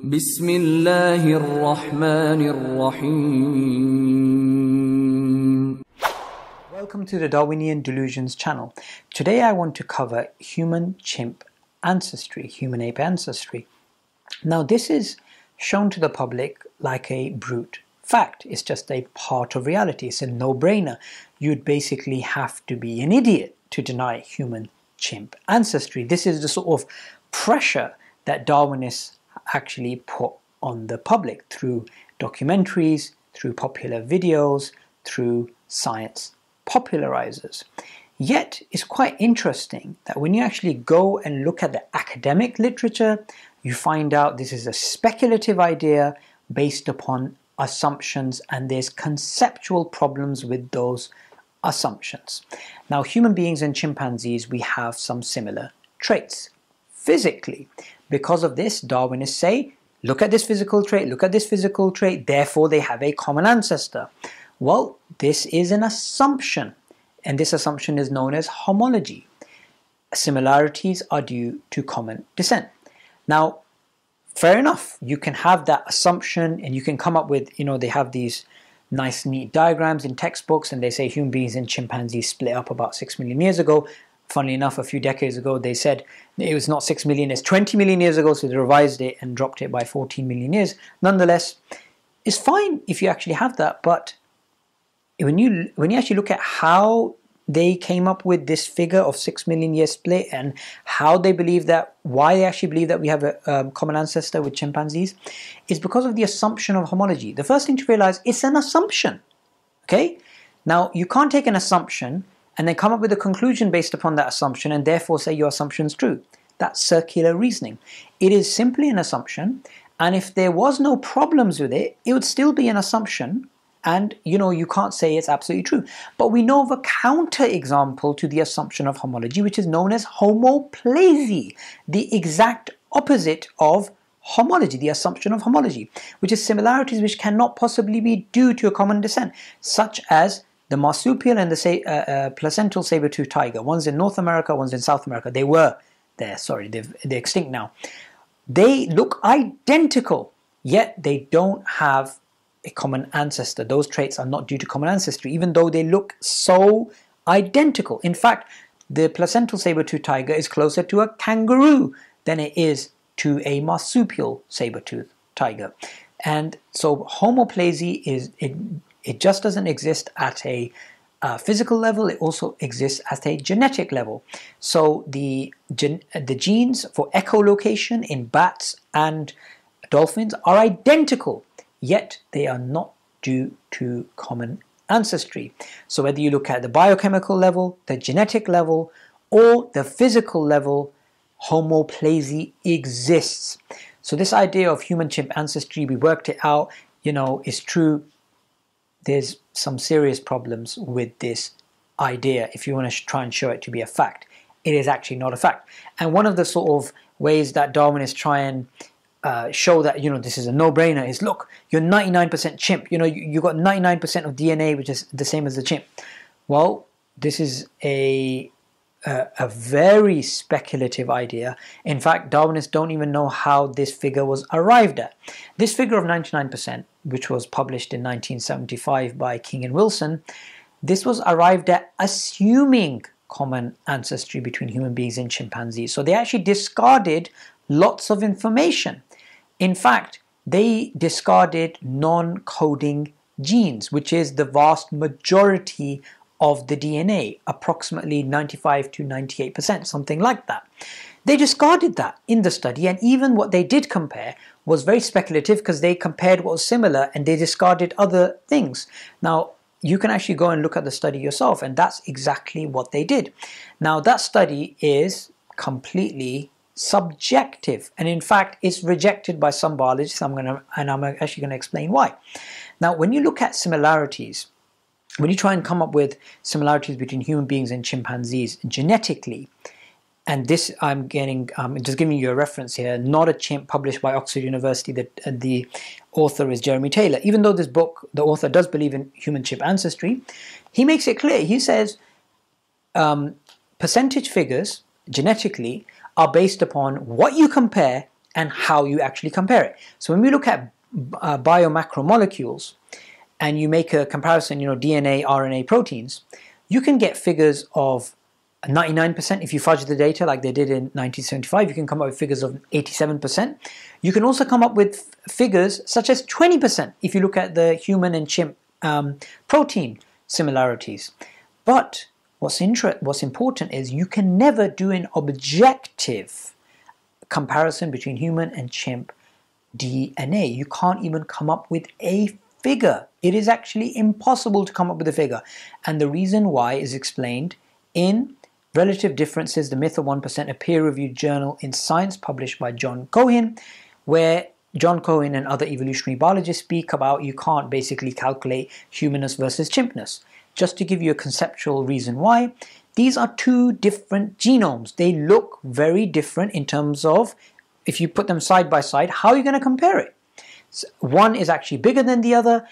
بسم الله الرحمن الرحيم. Welcome to the Darwinian Delusions channel. Today I want to cover human-chimp ancestry, human-ape ancestry. Now this is shown to the public like a brute fact. It's just a part of reality. It's a no-brainer. You'd basically have to be an idiot to deny human-chimp ancestry. This is the sort of pressure that Darwinists actually put on the public through documentaries, through popular videos, through science popularizers. Yet it's quite interesting that when you actually go and look at the academic literature, you find out this is a speculative idea based upon assumptions, and there's conceptual problems with those assumptions. Now, human beings and chimpanzees, we have some similar traits physically. Because of this, Darwinists say, look at this physical trait, look at this physical trait, therefore they have a common ancestor. Well, this is an assumption, and this assumption is known as homology. Similarities are due to common descent. Now, fair enough, you can have that assumption and you can come up with, they have these nice neat diagrams in textbooks, and they say human beings and chimpanzees split up about 6 million years ago. Funnily enough, a few decades ago, they said it was not 6 million, it's 20 million years ago, so they revised it and dropped it by 14 million years. Nonetheless, it's fine if you actually have that, but when you actually look at how they came up with this figure of 6 million year split and how they believe that, why they actually believe that we have a common ancestor with chimpanzees, is because of the assumption of homology. The first thing to realize, it's an assumption, okay? Now, you can't take an assumption and then come up with a conclusion based upon that assumption and therefore say your assumption is true. That's circular reasoning. It is simply an assumption, and if there was no problems with it, it would still be an assumption, and you can't say it's absolutely true. But we know of a counter-example to the assumption of homology, which is known as homoplasy, the exact opposite of homology, the assumption of homology, which is similarities which cannot possibly be due to a common descent, such as the marsupial and the placental saber-toothed tiger. One's in North America, one's in South America. They were there, sorry, they're extinct now. They look identical, yet they don't have a common ancestor. Those traits are not due to common ancestry, even though they look so identical. In fact, the placental saber-toothed tiger is closer to a kangaroo than it is to a marsupial saber-toothed tiger. And so homoplasy it just doesn't exist at a physical level, it also exists at a genetic level. So the genes for echolocation in bats and dolphins are identical, yet they are not due to common ancestry. So whether you look at the biochemical level, the genetic level, or the physical level, homoplasy exists. So this idea of human-chimp ancestry, we worked it out, is true. There's some serious problems with this idea if you want to try and show it to be a fact. It is actually not a fact. And one of the sort of ways that Darwinists try and show that this is a no-brainer is, look, you're 99% chimp. You got 99% of DNA, which is the same as the chimp. Well, this is a very speculative idea. In fact, Darwinists don't even know how this figure was arrived at. This figure of 99%, which was published in 1975 by King and Wilson, this was arrived at assuming common ancestry between human beings and chimpanzees. So they actually discarded lots of information. In fact, they discarded non-coding genes, which is the vast majority of the DNA, approximately 95 to 98%, something like that. They discarded that in the study, and even what they did compare was very speculative because they compared what was similar and they discarded other things. Now, you can actually go and look at the study yourself, and that's exactly what they did. Now, that study is completely subjective, and in fact, it's rejected by some biologists, I'm actually going to explain why. Now, when you look at similarities, when you try and come up with similarities between human beings and chimpanzees genetically, and this I'm just giving you a reference here, Not a Chimp, published by Oxford University, the author is Jeremy Taylor. Even though this book, the author does believe in human-chimp ancestry, he makes it clear. He says percentage figures genetically are based upon what you compare and how you actually compare it. So when we look at biomacromolecules and you make a comparison, DNA, RNA, proteins, you can get figures of 99% if you fudge the data like they did in 1975. You can come up with figures of 87%. You can also come up with figures such as 20% if you look at the human and chimp protein similarities. But what's important is you can never do an objective comparison between human and chimp DNA. You can't even come up with a figure. It is actually impossible to come up with a figure. And the reason why is explained in Relative Differences, the Myth of 1%, a peer-reviewed journal in Science published by John Cohen, where John Cohen and other evolutionary biologists speak about you can't basically calculate humanness versus chimpness. Just to give you a conceptual reason why, these are two different genomes. They look very different in terms of, if you put them side by side, how are you going to compare it? One is actually bigger than the other.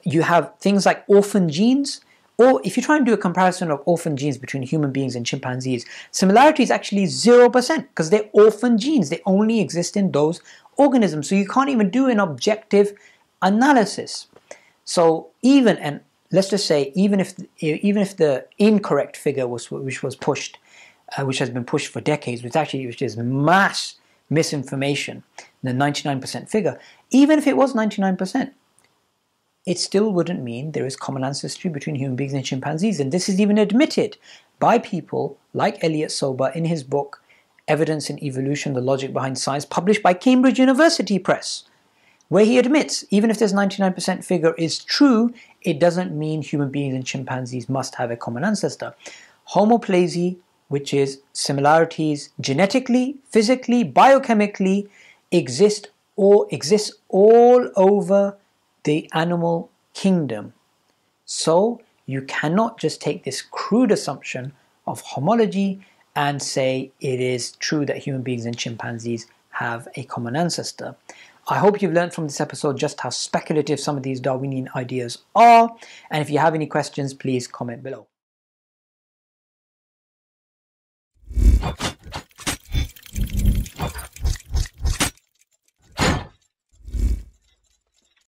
You have things like orphan genes. Or if you try and do a comparison of orphan genes between human beings and chimpanzees, similarity is actually 0% because they're orphan genes. They only exist in those organisms. So you can't even do an objective analysis. So and let's just say, even if the incorrect figure which has been pushed for decades, which is mass misinformation, the 99% figure, even if it was 99%, it still wouldn't mean there is common ancestry between human beings and chimpanzees. And this is even admitted by people like Elliot Sober in his book, Evidence in Evolution, The Logic Behind Science, published by Cambridge University Press, where he admits, even if this 99% figure is true, it doesn't mean human beings and chimpanzees must have a common ancestor. Homoplasy, which is similarities genetically, physically, biochemically, exists all over the animal kingdom. So you cannot just take this crude assumption of homology and say it is true that human beings and chimpanzees have a common ancestor. I hope you've learned from this episode just how speculative some of these Darwinian ideas are, and if you have any questions, please comment below.